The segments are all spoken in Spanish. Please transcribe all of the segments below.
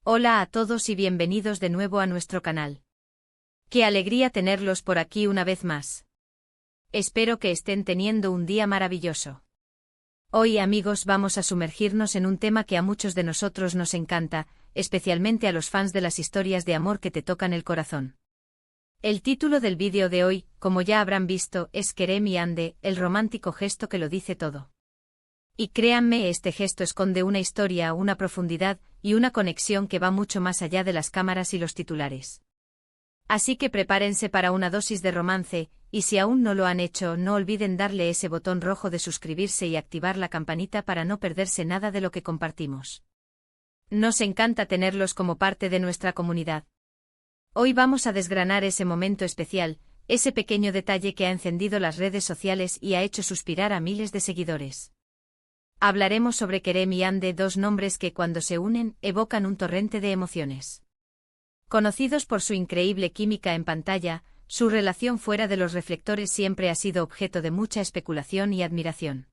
Hola a todos y bienvenidos de nuevo a nuestro canal. Qué alegría tenerlos por aquí una vez más. Espero que estén teniendo un día maravilloso. Hoy, amigos, vamos a sumergirnos en un tema que a muchos de nosotros nos encanta, especialmente a los fans de las historias de amor que te tocan el corazón. El título del vídeo de hoy, como ya habrán visto, es Kerem y Hande, el romántico gesto que lo dice todo. Y créanme, este gesto esconde una historia, una profundidad y una conexión que va mucho más allá de las cámaras y los titulares. Así que prepárense para una dosis de romance, y si aún no lo han hecho, no olviden darle ese botón rojo de suscribirse y activar la campanita para no perderse nada de lo que compartimos. Nos encanta tenerlos como parte de nuestra comunidad. Hoy vamos a desgranar ese momento especial, ese pequeño detalle que ha encendido las redes sociales y ha hecho suspirar a miles de seguidores. Hablaremos sobre Kerem y Hande, dos nombres que cuando se unen evocan un torrente de emociones. Conocidos por su increíble química en pantalla, su relación fuera de los reflectores siempre ha sido objeto de mucha especulación y admiración.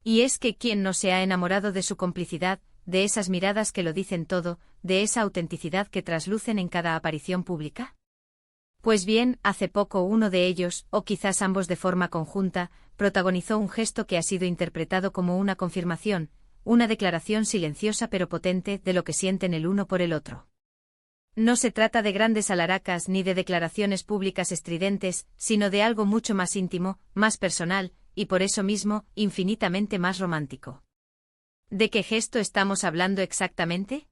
Y es que ¿quién no se ha enamorado de su complicidad, de esas miradas que lo dicen todo, de esa autenticidad que traslucen en cada aparición pública? Pues bien, hace poco uno de ellos, o quizás ambos de forma conjunta, protagonizó un gesto que ha sido interpretado como una confirmación, una declaración silenciosa pero potente de lo que sienten el uno por el otro. No se trata de grandes alaracas ni de declaraciones públicas estridentes, sino de algo mucho más íntimo, más personal, y por eso mismo, infinitamente más romántico. ¿De qué gesto estamos hablando exactamente?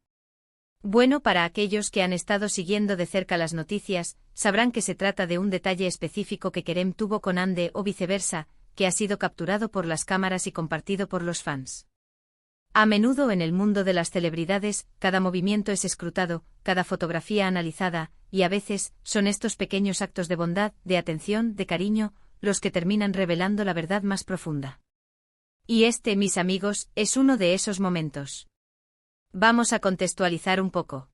Bueno, para aquellos que han estado siguiendo de cerca las noticias, sabrán que se trata de un detalle específico que Kerem tuvo con Hande o viceversa, que ha sido capturado por las cámaras y compartido por los fans. A menudo en el mundo de las celebridades, cada movimiento es escrutado, cada fotografía analizada, y a veces, son estos pequeños actos de bondad, de atención, de cariño, los que terminan revelando la verdad más profunda. Y este, mis amigos, es uno de esos momentos. Vamos a contextualizar un poco.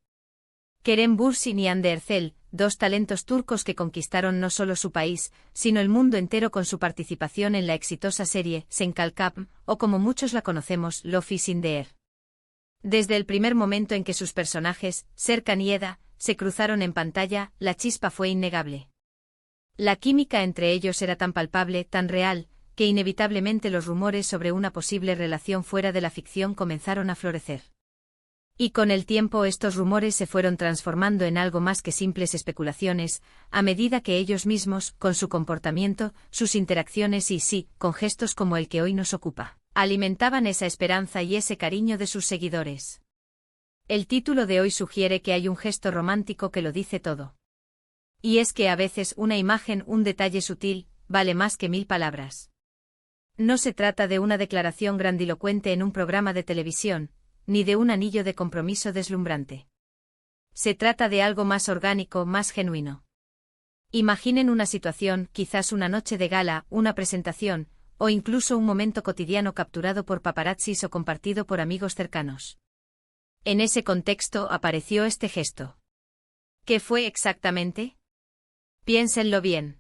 Kerem Bürsin y Hande Erçel, dos talentos turcos que conquistaron no solo su país, sino el mundo entero con su participación en la exitosa serie Sen Kalkam, o como muchos la conocemos, Love is in the Air. Desde el primer momento en que sus personajes, Serkan y Eda, se cruzaron en pantalla, la chispa fue innegable. La química entre ellos era tan palpable, tan real, que inevitablemente los rumores sobre una posible relación fuera de la ficción comenzaron a florecer. Y con el tiempo estos rumores se fueron transformando en algo más que simples especulaciones, a medida que ellos mismos, con su comportamiento, sus interacciones y sí, con gestos como el que hoy nos ocupa, alimentaban esa esperanza y ese cariño de sus seguidores. El título de hoy sugiere que hay un gesto romántico que lo dice todo. Y es que a veces una imagen, un detalle sutil, vale más que 1000 palabras. No se trata de una declaración grandilocuente en un programa de televisión, ni de un anillo de compromiso deslumbrante. Se trata de algo más orgánico, más genuino. Imaginen una situación, quizás una noche de gala, una presentación, o incluso un momento cotidiano capturado por paparazzis o compartido por amigos cercanos. En ese contexto apareció este gesto. ¿Qué fue exactamente? Piénsenlo bien.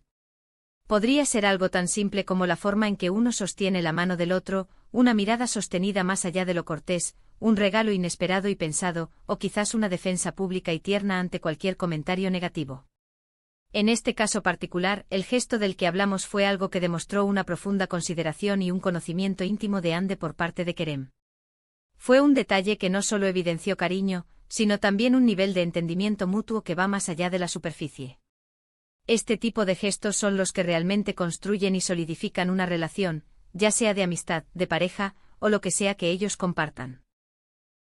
Podría ser algo tan simple como la forma en que uno sostiene la mano del otro, una mirada sostenida más allá de lo cortés, un regalo inesperado y pensado, o quizás una defensa pública y tierna ante cualquier comentario negativo. En este caso particular, el gesto del que hablamos fue algo que demostró una profunda consideración y un conocimiento íntimo de Hande por parte de Kerem. Fue un detalle que no solo evidenció cariño, sino también un nivel de entendimiento mutuo que va más allá de la superficie. Este tipo de gestos son los que realmente construyen y solidifican una relación, ya sea de amistad, de pareja, o lo que sea que ellos compartan.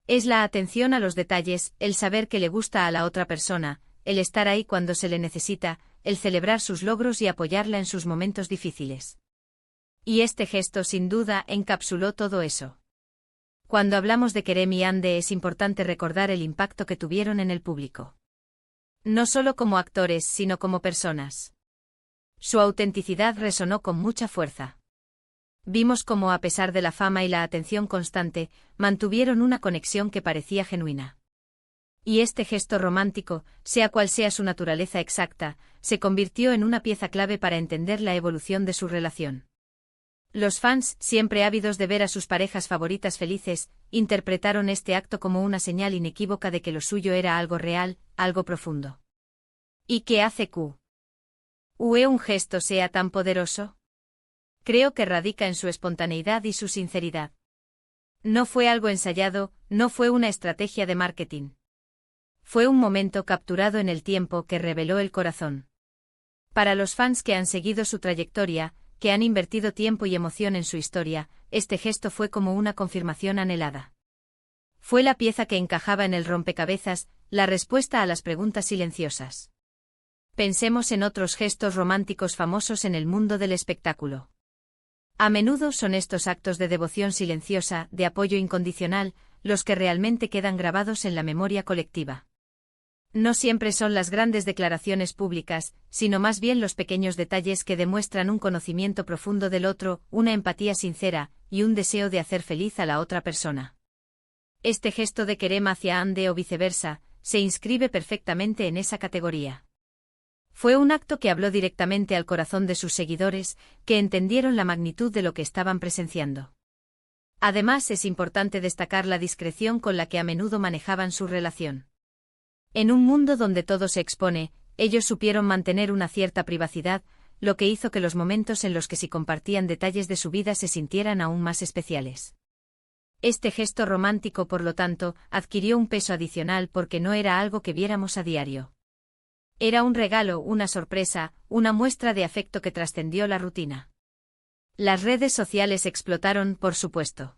Es la atención a los detalles, el saber que le gusta a la otra persona, el estar ahí cuando se le necesita, el celebrar sus logros y apoyarla en sus momentos difíciles. Y este gesto sin duda encapsuló todo eso. Cuando hablamos de Kerem y Hande es importante recordar el impacto que tuvieron en el público. No solo como actores, sino como personas. Su autenticidad resonó con mucha fuerza. Vimos cómo a pesar de la fama y la atención constante, mantuvieron una conexión que parecía genuina. Y este gesto romántico, sea cual sea su naturaleza exacta, se convirtió en una pieza clave para entender la evolución de su relación. Los fans, siempre ávidos de ver a sus parejas favoritas felices, interpretaron este acto como una señal inequívoca de que lo suyo era algo real, algo profundo. ¿Y qué hace Q? Un gesto sea tan poderoso? Creo que radica en su espontaneidad y su sinceridad. No fue algo ensayado, no fue una estrategia de marketing. Fue un momento capturado en el tiempo que reveló el corazón. Para los fans que han seguido su trayectoria, que han invertido tiempo y emoción en su historia, este gesto fue como una confirmación anhelada. Fue la pieza que encajaba en el rompecabezas, la respuesta a las preguntas silenciosas. Pensemos en otros gestos románticos famosos en el mundo del espectáculo. A menudo son estos actos de devoción silenciosa, de apoyo incondicional, los que realmente quedan grabados en la memoria colectiva. No siempre son las grandes declaraciones públicas, sino más bien los pequeños detalles que demuestran un conocimiento profundo del otro, una empatía sincera, y un deseo de hacer feliz a la otra persona. Este gesto de Kerem hacia Hande o viceversa, se inscribe perfectamente en esa categoría. Fue un acto que habló directamente al corazón de sus seguidores, que entendieron la magnitud de lo que estaban presenciando. Además, es importante destacar la discreción con la que a menudo manejaban su relación. En un mundo donde todo se expone, ellos supieron mantener una cierta privacidad, lo que hizo que los momentos en los que se compartían detalles de su vida se sintieran aún más especiales. Este gesto romántico, por lo tanto, adquirió un peso adicional porque no era algo que viéramos a diario. Era un regalo, una sorpresa, una muestra de afecto que trascendió la rutina. Las redes sociales explotaron, por supuesto.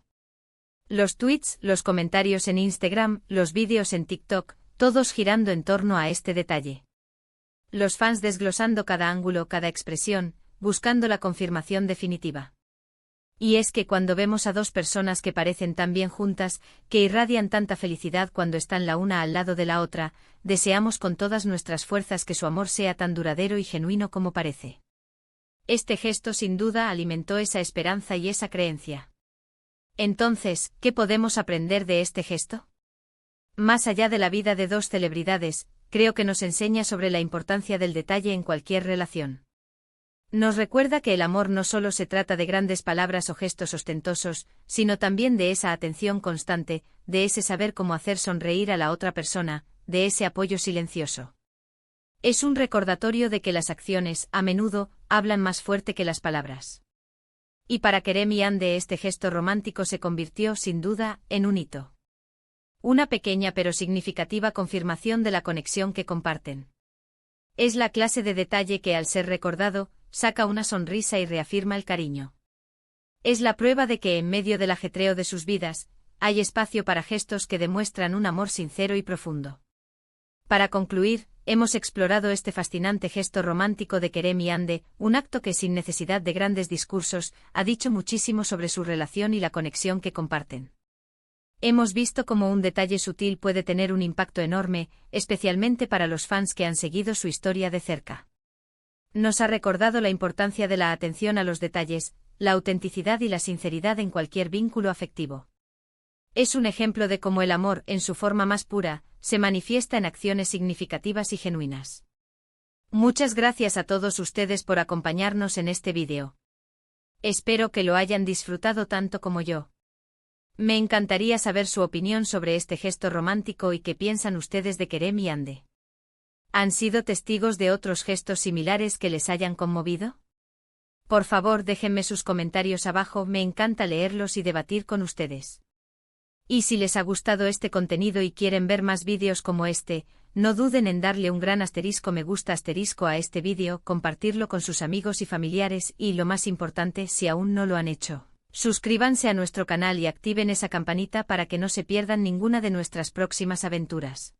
Los tweets, los comentarios en Instagram, los vídeos en TikTok, todos girando en torno a este detalle. Los fans desglosando cada ángulo, cada expresión, buscando la confirmación definitiva. Y es que cuando vemos a dos personas que parecen tan bien juntas, que irradian tanta felicidad cuando están la una al lado de la otra, deseamos con todas nuestras fuerzas que su amor sea tan duradero y genuino como parece. Este gesto sin duda alimentó esa esperanza y esa creencia. Entonces, ¿qué podemos aprender de este gesto? Más allá de la vida de dos celebridades, creo que nos enseña sobre la importancia del detalle en cualquier relación. Nos recuerda que el amor no solo se trata de grandes palabras o gestos ostentosos, sino también de esa atención constante, de ese saber cómo hacer sonreír a la otra persona, de ese apoyo silencioso. Es un recordatorio de que las acciones, a menudo, hablan más fuerte que las palabras. Y para Kerem y Hande este gesto romántico se convirtió, sin duda, en un hito. Una pequeña pero significativa confirmación de la conexión que comparten. Es la clase de detalle que, al ser recordado, saca una sonrisa y reafirma el cariño. Es la prueba de que en medio del ajetreo de sus vidas, hay espacio para gestos que demuestran un amor sincero y profundo. Para concluir, hemos explorado este fascinante gesto romántico de Kerem y Hande, un acto que sin necesidad de grandes discursos, ha dicho muchísimo sobre su relación y la conexión que comparten. Hemos visto cómo un detalle sutil puede tener un impacto enorme, especialmente para los fans que han seguido su historia de cerca. Nos ha recordado la importancia de la atención a los detalles, la autenticidad y la sinceridad en cualquier vínculo afectivo. Es un ejemplo de cómo el amor, en su forma más pura, se manifiesta en acciones significativas y genuinas. Muchas gracias a todos ustedes por acompañarnos en este vídeo. Espero que lo hayan disfrutado tanto como yo. Me encantaría saber su opinión sobre este gesto romántico y qué piensan ustedes de Kerem y Hande. ¿Han sido testigos de otros gestos similares que les hayan conmovido? Por favor, déjenme sus comentarios abajo, me encanta leerlos y debatir con ustedes. Y si les ha gustado este contenido y quieren ver más vídeos como este, no duden en darle un gran me gusta a este vídeo, compartirlo con sus amigos y familiares y, lo más importante, si aún no lo han hecho, suscríbanse a nuestro canal y activen esa campanita para que no se pierdan ninguna de nuestras próximas aventuras.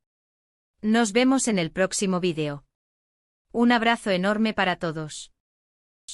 Nos vemos en el próximo vídeo. Un abrazo enorme para todos.